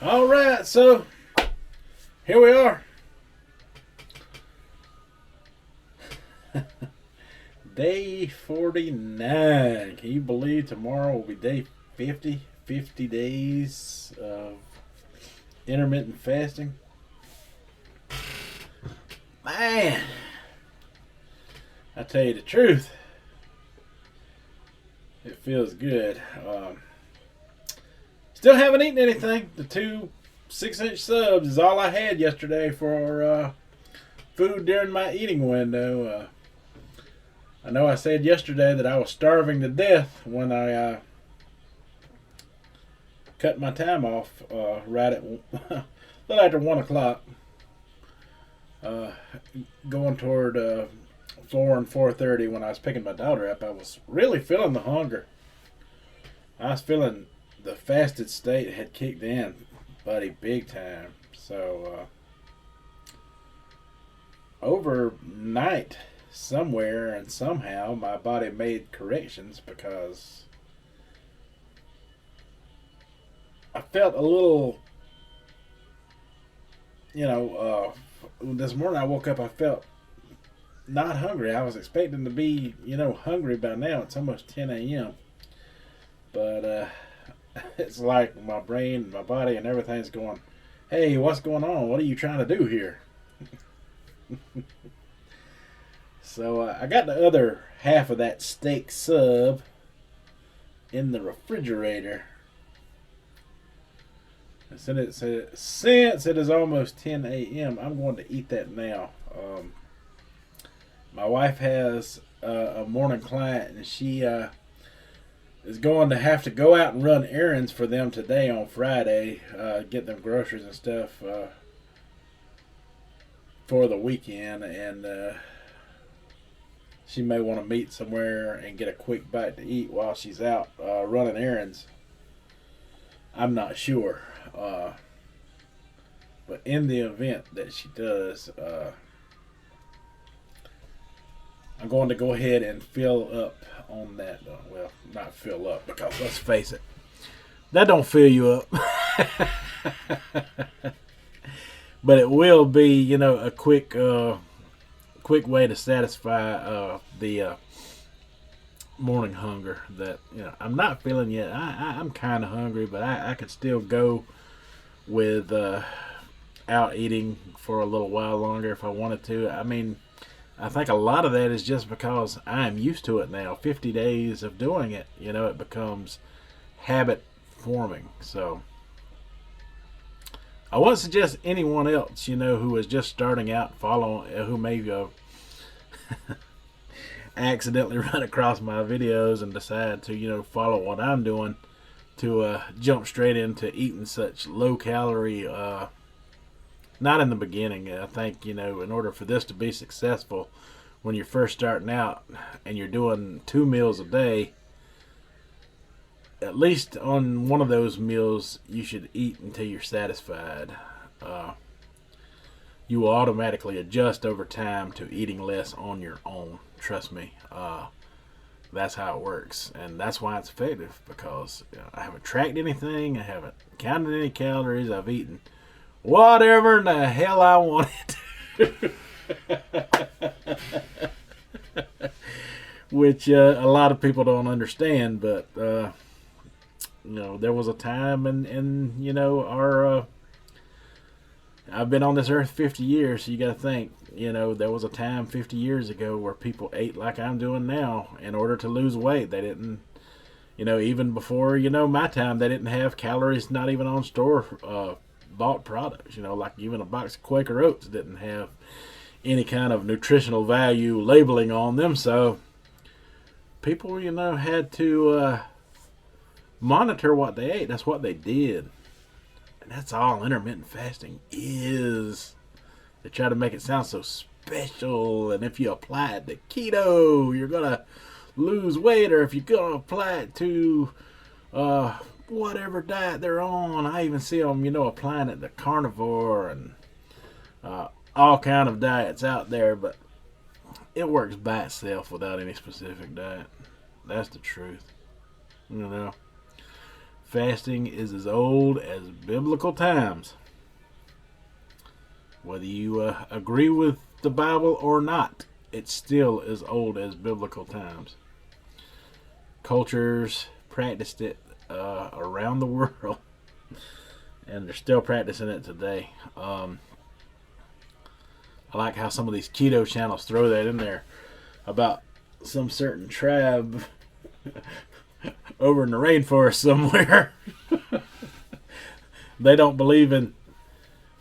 All right, so here we are. Day 49. Can you believe tomorrow will be day 50? 50 days of intermittent fasting. Man, I tell you the truth, it feels good. Still haven't eaten anything. The two 6-inch subs is all I had yesterday for food during my eating window. I know I said yesterday that I was starving to death when I cut my time off right at a little after 1 o'clock, uh, going toward 4 and 4:30 when I was picking my daughter up. I was really feeling the hunger. I was feeling the fasted state had kicked in, buddy, big time. So overnight, somewhere and somehow, my body made corrections because I felt a little, this morning I woke up, I felt not hungry. I was expecting to be, hungry by now. It's almost 10 a.m. But it's like my brain, my body, and everything's going, hey, what's going on? What are you trying to do here? So I got the other half of that steak sub in the refrigerator. And since it is almost 10 a.m., I'm going to eat that now. My wife has a morning client, and she is going to have to go out and run errands for them today on Friday, get them groceries and stuff for the weekend, and she may want to meet somewhere and get a quick bite to eat while she's out running errands. I'm not sure. But in the event that she does, I'm going to go ahead and fill up on that. Well, not fill up, because let's face it, that don't fill you up. But it will be, a quick way to satisfy the morning hunger that I'm not feeling yet. I'm kind of hungry, but I could still go with out eating for a little while longer if I wanted to. I mean, I think a lot of that is just because I'm used to it now. 50 days of doing it, it becomes habit forming. So I wouldn't suggest anyone else, who is just starting out following, who may accidentally run across my videos and decide to, follow what I'm doing, to jump straight into eating such low calorie. Not in the beginning. I think, in order for this to be successful, when you're first starting out and you're doing 2 meals a day, at least on one of those meals, you should eat until you're satisfied. You will automatically adjust over time to eating less on your own. Trust me. That's how it works. And that's why it's effective, because I haven't tracked anything. I haven't counted any calories. I've eaten whatever in the hell I wanted. Which a lot of people don't understand, but there was a time in our I've been on this earth 50 years, so you got to think, there was a time 50 years ago where people ate like I'm doing now in order to lose weight. They didn't, even before, my time, they didn't have calories, not even on store bought products. Like even a box of Quaker Oats didn't have any kind of nutritional value labeling on them. So people, had to monitor what they ate. That's what they did. And that's all intermittent fasting is. They try to make it sound so special, and if you apply it to keto, you're going to lose weight, or if you're going to apply it to whatever diet they're on. I even see them, applying it to carnivore and all kind of diets out there, but it works by itself without any specific diet. That's the truth. Fasting is as old as biblical times. Whether you agree with the Bible or not, it's still as old as biblical times. Cultures practiced it around the world, and they're still practicing it today. I like how some of these keto channels throw that in there about some certain tribe over in the rainforest somewhere. They don't believe in,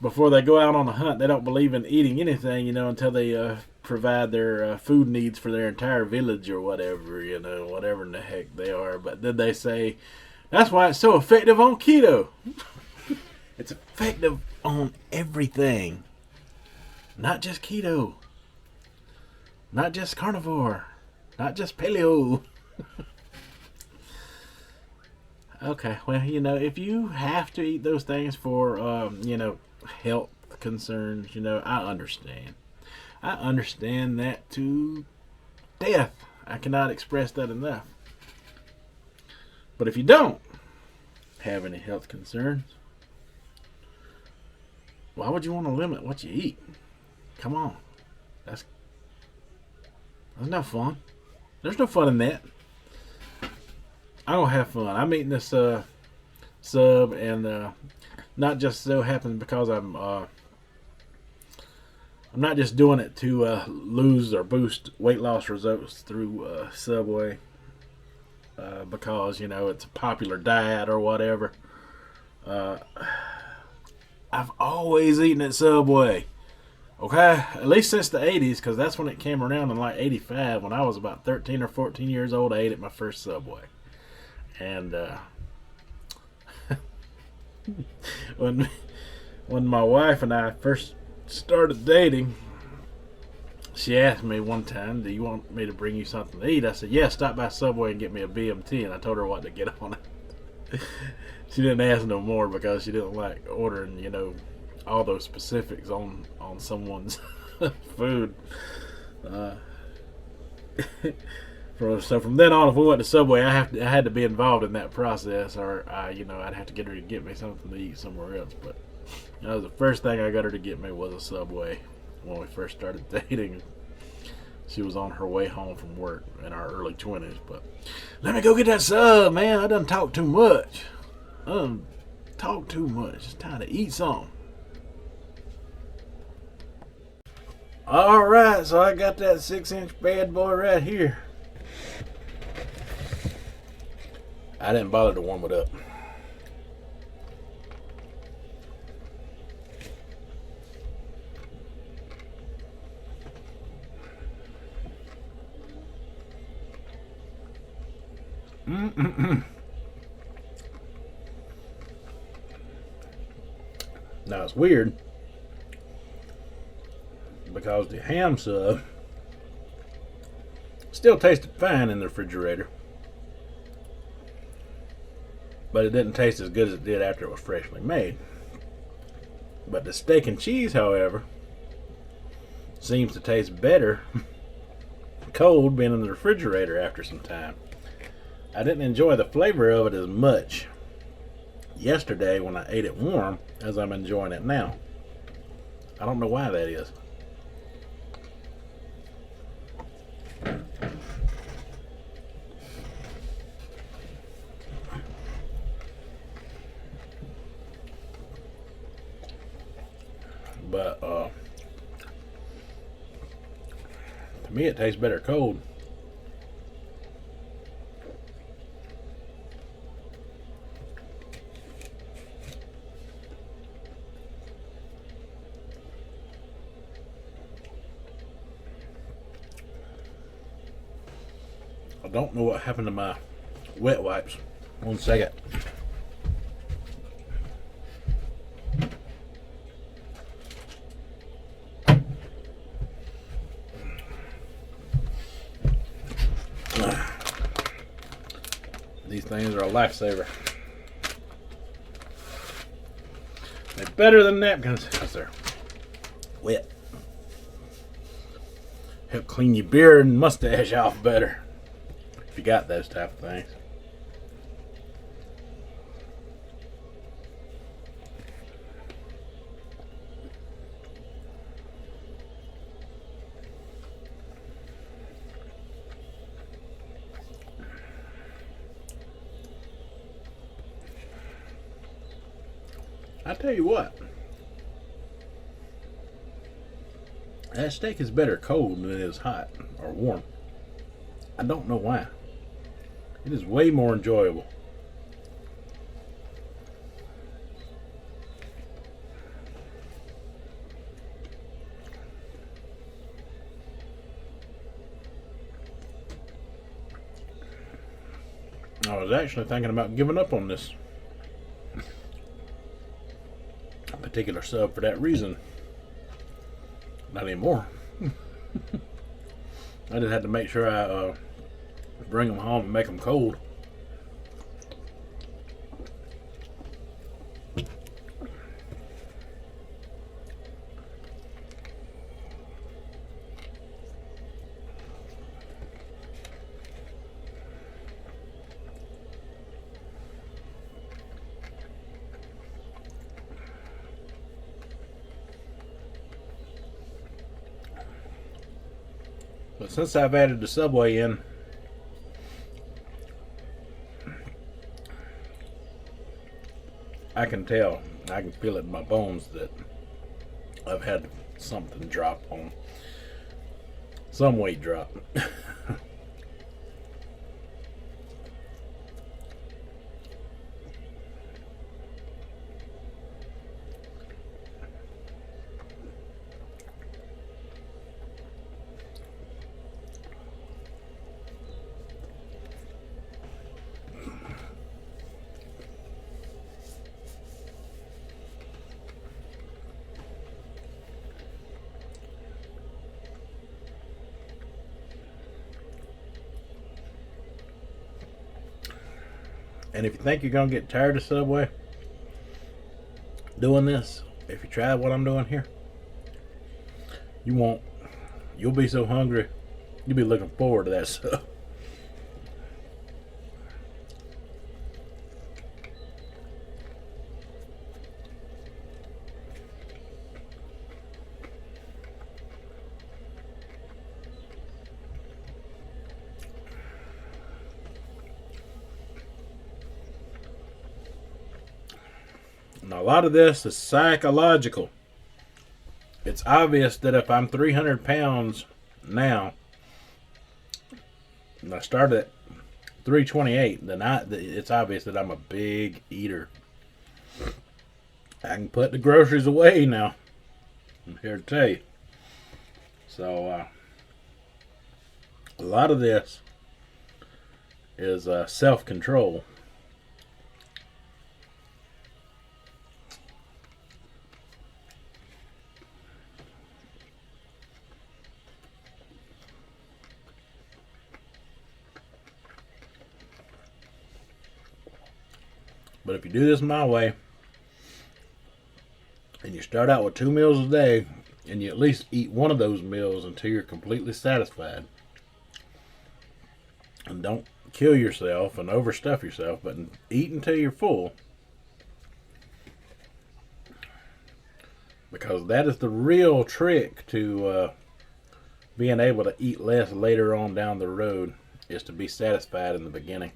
before they go out on a hunt, they don't believe in eating anything, until they provide their food needs for their entire village or whatever, whatever in the heck they are. But then they say, that's why it's so effective on keto. It's effective on everything. Not just keto. Not just carnivore. Not just paleo. Okay, well, if you have to eat those things for, health concerns, I understand. I understand that to death. I cannot express that enough. But if you don't have any health concerns, why would you want to limit what you eat? Come on. That's no fun. There's no fun in that. I'm going to have fun. I'm eating this sub, and not just so happens because I'm not just doing it to lose or boost weight loss results through Subway because, it's a popular diet or whatever. I've always eaten at Subway. Okay? At least since the 80s, because that's when it came around in like 85. When I was about 13 or 14 years old, I ate at my first Subway. And when my wife and I first started dating, she asked me one time, do you want me to bring you something to eat? I said, yeah, stop by Subway and get me a BMT. And I told her what to get on it. She didn't ask no more because she didn't like ordering, all those specifics on someone's food. So from then on, if we went to Subway, I had to be involved in that process, or I'd have to get her to get me something to eat somewhere else. But that was the first thing I got her to get me was a Subway when we first started dating. She was on her way home from work in our early 20s. But let me go get that sub, man. I done talked too much. It's time to eat something. All right, so I got that 6-inch bad boy right here. I didn't bother to warm it up. Now it's weird because the ham sub still tasted fine in the refrigerator, but it didn't taste as good as it did after it was freshly made. But the steak and cheese, however, seems to taste better cold, being in the refrigerator after some time. I didn't enjoy the flavor of it as much yesterday when I ate it warm as I'm enjoying it now. I don't know why that is. But to me it tastes better cold. I don't know what happened to my wet wipes. One second. These things are a lifesaver. They're better than napkins because they're wet. Help clean your beard and mustache off better if you got those type of things. I tell you what, that steak is better cold than it is hot or warm. I don't know why. It is way more enjoyable. I was actually thinking about giving up on this particular sub for that reason. Not anymore. I just had to make sure I bring them home and make them cold. But since I've added the Subway in, I can tell, I can feel it in my bones that I've had something drop on, some weight drop. And if you think you're going to get tired of Subway doing this, if you try what I'm doing here, you won't. You'll be so hungry, you'll be looking forward to that sub. And a lot of this is psychological. It's obvious that if I'm 300 pounds now, and I started at 328, then it's obvious that I'm a big eater. I can put the groceries away now. I'm here to tell you. So, a lot of this is self-control. But if you do this my way, and you start out with 2 meals a day, and you at least eat one of those meals until you're completely satisfied, and don't kill yourself and overstuff yourself, but eat until you're full, because that is the real trick to being able to eat less later on down the road, is to be satisfied in the beginning.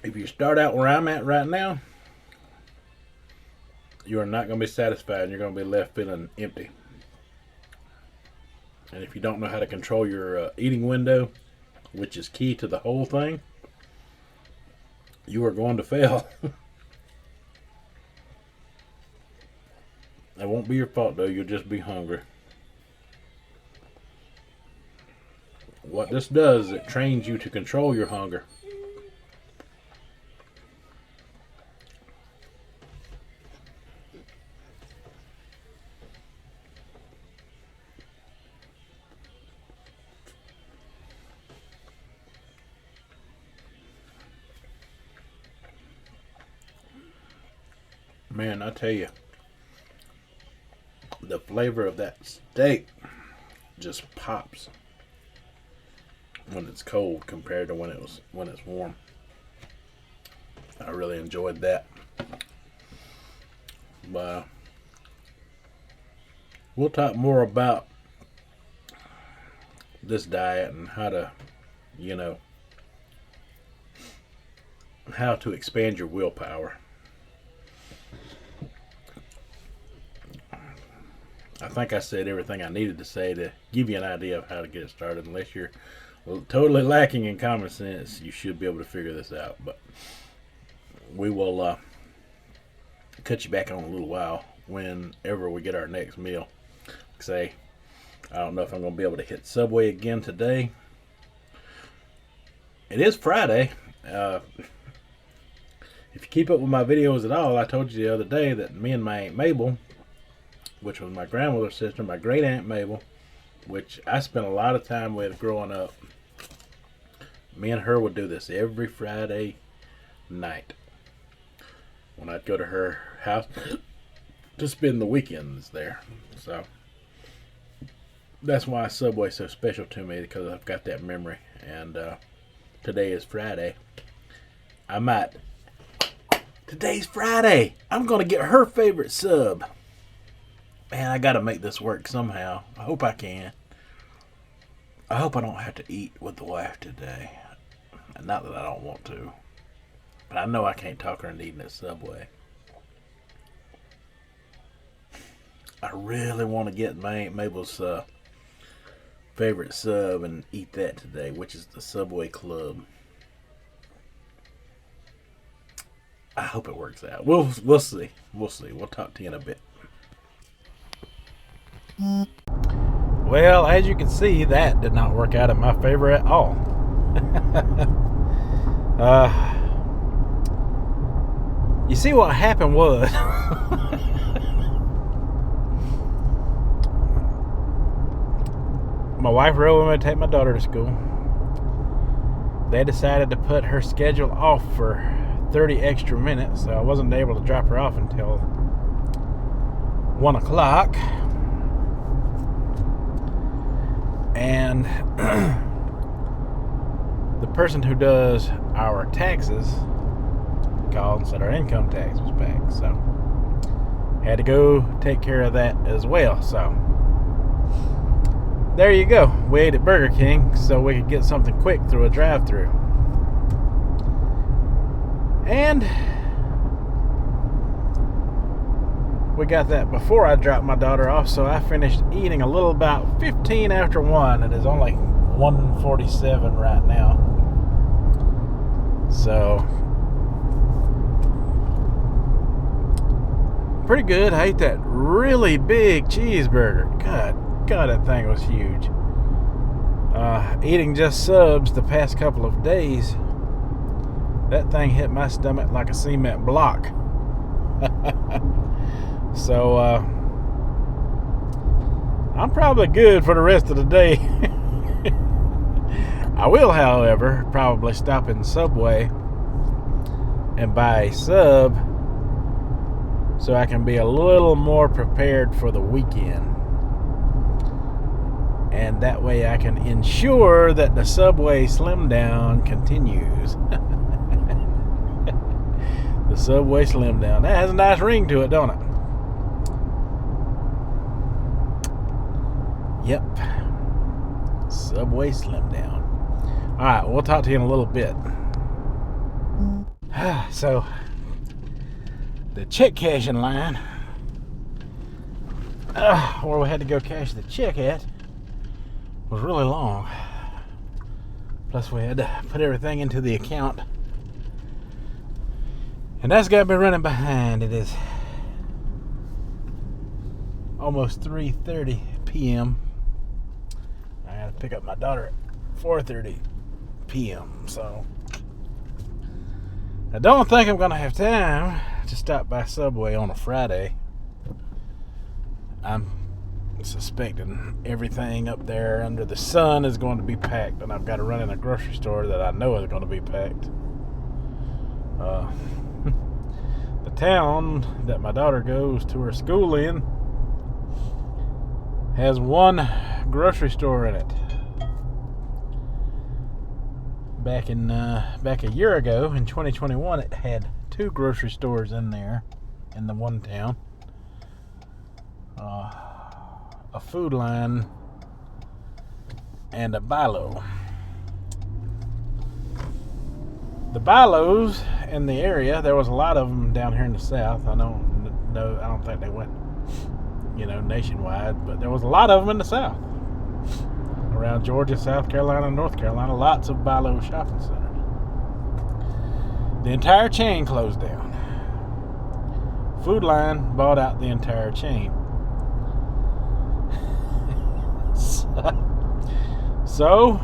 If you start out where I'm at right now, you are not going to be satisfied and you're going to be left feeling empty. And if you don't know how to control your eating window, which is key to the whole thing, you are going to fail. That won't be your fault though, you'll just be hungry. What this does is it trains you to control your hunger. Man, I tell you, the flavor of that steak just pops when it's cold compared to when it's warm. I really enjoyed that. But we'll talk more about this diet and how to, how to expand your willpower. I think I said everything I needed to say to give you an idea of how to get it started. Unless you're totally lacking in common sense, you should be able to figure this out. But we will cut you back on a little while whenever we get our next meal. Say, I don't know if I'm going to be able to hit Subway again today. It is Friday. If you keep up with my videos at all, I told you the other day that me and my Aunt Mabel, which was my grandmother's sister, my great Aunt Mabel, which I spent a lot of time with growing up, me and her would do this every Friday night when I'd go to her house to spend the weekends there. So that's why Subway's so special to me, because I've got that memory. And today is Friday. Today's Friday. I'm going to get her favorite sub. Man, I got to make this work somehow. I hope I can. I hope I don't have to eat with the wife today. Not that I don't want to. But I know I can't talk her into eating at Subway. I really want to get my Aunt Mabel's favorite sub and eat that today, which is the Subway Club. I hope it works out. We'll see. We'll see. We'll talk to you in a bit. Well, as you can see, that did not work out in my favor at all. You see, what happened was my wife rode with me to take my daughter to school. They decided to put her schedule off for 30 extra minutes, so I wasn't able to drop her off until 1 o'clock. And the person who does our taxes called and said our income tax was back, so had to go take care of that as well. So there you go. We ate at Burger King so we could get something quick through a drive-thru. And we got that before I dropped my daughter off, so I finished eating a little about 15 after 1. It is only 1:47 right now. So pretty good. I ate that really big cheeseburger. God, that thing was huge. Eating just subs the past couple of days, that thing hit my stomach like a cement block. So I'm probably good for the rest of the day. I will, however, probably stop in Subway and buy a sub so I can be a little more prepared for the weekend. And that way I can ensure that the Subway Slim Down continues. The Subway Slim Down. That has a nice ring to it, don't it? Yep. Subway Slim Down. Alright, we'll talk to you in a little bit. So, the check cashing line, where we had to go cash the check at, was really long. Plus we had to put everything into the account. And that's got me running behind. It is almost 3:30 p.m. I gotta pick up my daughter at 4:30 p.m. So I don't think I'm gonna have time to stop by Subway on a Friday. I'm suspecting everything up there under the sun is going to be packed, and I've got to run in a grocery store that I know is going to be packed. The town that my daughter goes to her school in has one grocery store in it. Back a year ago in 2021, it had 2 grocery stores in there in the one town. A Food Line and a Bilo. The Bilos in the area, there was a lot of them down here in the South. I don't think they went, nationwide, but there was a lot of them in the South. Around Georgia, South Carolina, North Carolina, lots of Bilo shopping centers. The entire chain closed down. Food Line bought out the entire chain. So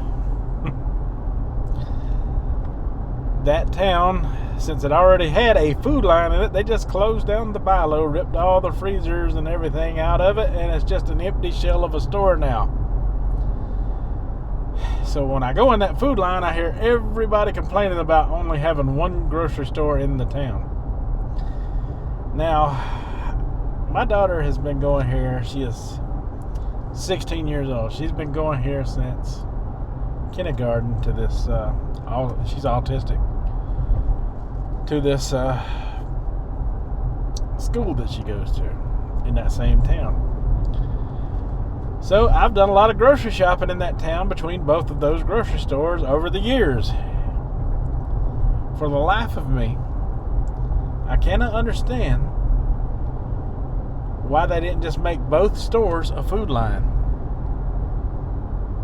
that town, since it already had a Food Line in it, they just closed down the Bilo, ripped all the freezers and everything out of it, and it's just an empty shell of a store now. So when I go in that Food Line, I hear everybody complaining about only having one grocery store in the town. Now, my daughter has been going here. She is 16 years old. She's been going here since kindergarten to this, she's autistic, to this school that she goes to in that same town. So I've done a lot of grocery shopping in that town between both of those grocery stores over the years. For the life of me, I cannot understand why they didn't just make both stores a Food Line.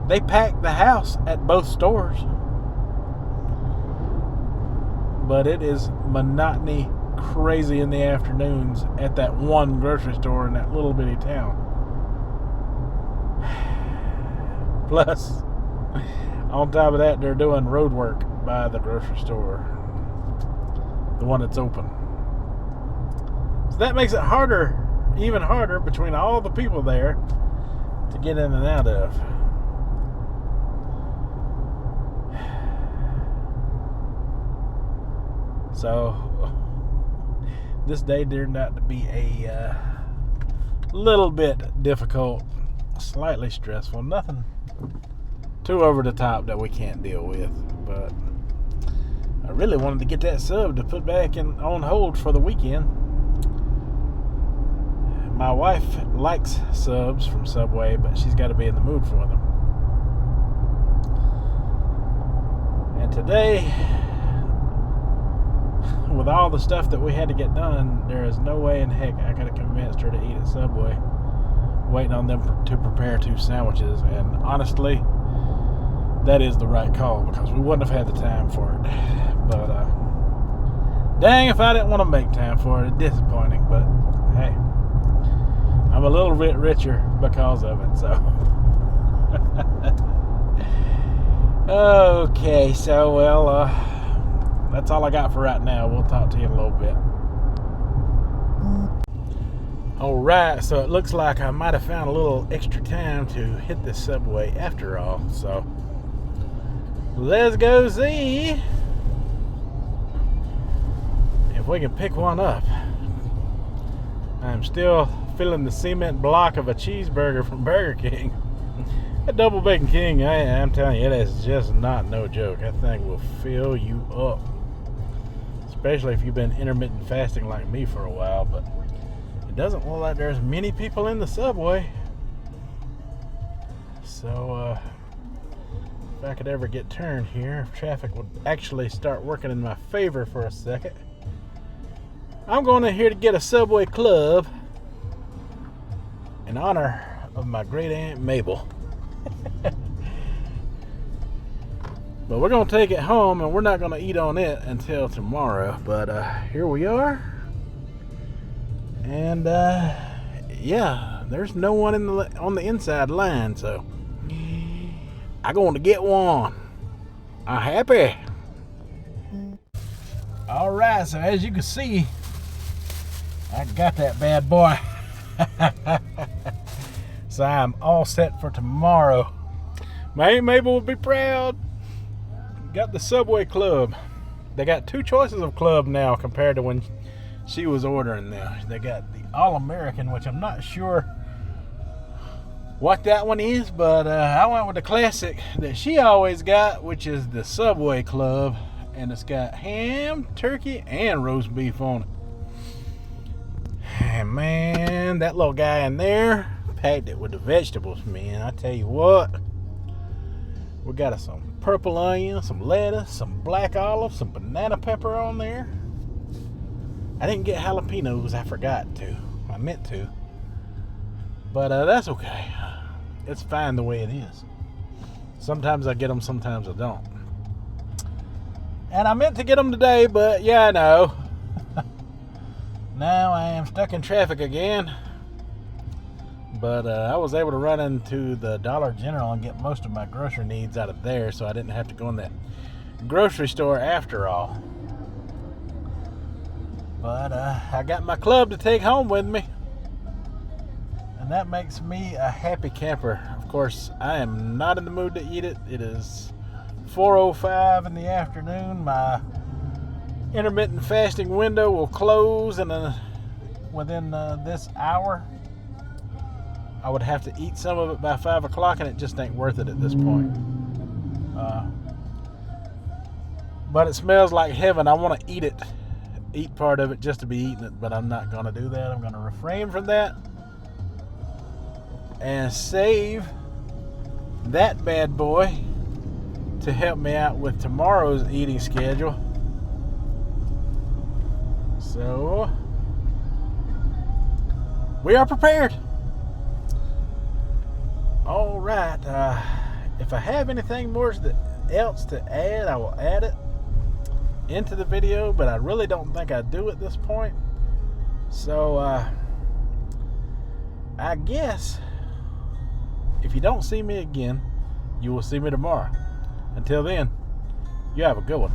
They packed the house at both stores. But it is monotony crazy in the afternoons at that one grocery store in that little bitty town. Plus, on top of that, they're doing road work by the grocery store, the one that's open. So that makes it even harder between all the people there to get in and out of. So this day turned out to be a little bit difficult, slightly stressful, nothing too over the top that we can't deal with, but I really wanted to get that sub to put back on hold for the weekend. My wife likes subs from Subway, but she's got to be in the mood for them. And today, with all the stuff that we had to get done, there is no way in heck I could have convinced her to eat at Subway, waiting on them to prepare 2 sandwiches. And honestly, that is the right call, because we wouldn't have had the time for it. But dang if I didn't want to make time for it. It's disappointing, but hey, I'm a little bit richer because of it. So okay, so that's all I got for right now. We'll talk to you in a little bit. Alright, so it looks like I might have found a little extra time to hit the Subway after all. So let's go see if we can pick one up. I'm still feeling the cement block of a cheeseburger from Burger King. That Double Bacon King, I'm telling you, it is just not no joke. That thing will fill you up, especially if you've been intermittent fasting like me for a while. But it doesn't look like there's many people in the Subway. So if I could ever get turned here, if traffic would actually start working in my favor for a second, I'm going in here to get a Subway Club in honor of my great aunt Mabel. But we're going to take it home, and we're not going to eat on it until tomorrow. But here we are. And yeah, there's no one on the inside line, so I'm going to get one. I'm happy. Alright, so as you can see, I got that bad boy. So I'm all set for tomorrow. My Aunt Mabel will be proud. Got the Subway Club. They got 2 choices of club now compared to when she was ordering them. They got the All-American, which I'm not sure what that one is, but I went with the classic that she always got, which is the Subway Club, and it's got ham, turkey, and roast beef on it. And man, that little guy in there packed it with the vegetables, man. I tell you what, We got some purple onion, some lettuce, some black olive, some banana pepper on there. I didn't get jalapenos. I forgot to. I meant to. But that's okay. It's fine the way it is. Sometimes I get them, sometimes I don't. And I meant to get them today, but yeah, I know. Now I am stuck in traffic again. But I was able to run into the Dollar General and get most of my grocery needs out of there, so I didn't have to go in that grocery store after all. But I got my club to take home with me. And that makes me a happy camper. Of course, I am not in the mood to eat it. It is 4:05 in the afternoon. My intermittent fasting window will close within this hour. I would have to eat some of it by 5 o'clock, and it just ain't worth it at this point. But it smells like heaven. I want to eat part of it just to be eating it, but I'm not going to do that. I'm going to refrain from that and save that bad boy to help me out with tomorrow's eating schedule. So we are prepared. All right. If I have anything else to add, I will add it into the video, but I really don't think I do at this point. So I guess if you don't see me again, you will see me tomorrow. Until then, you have a good one.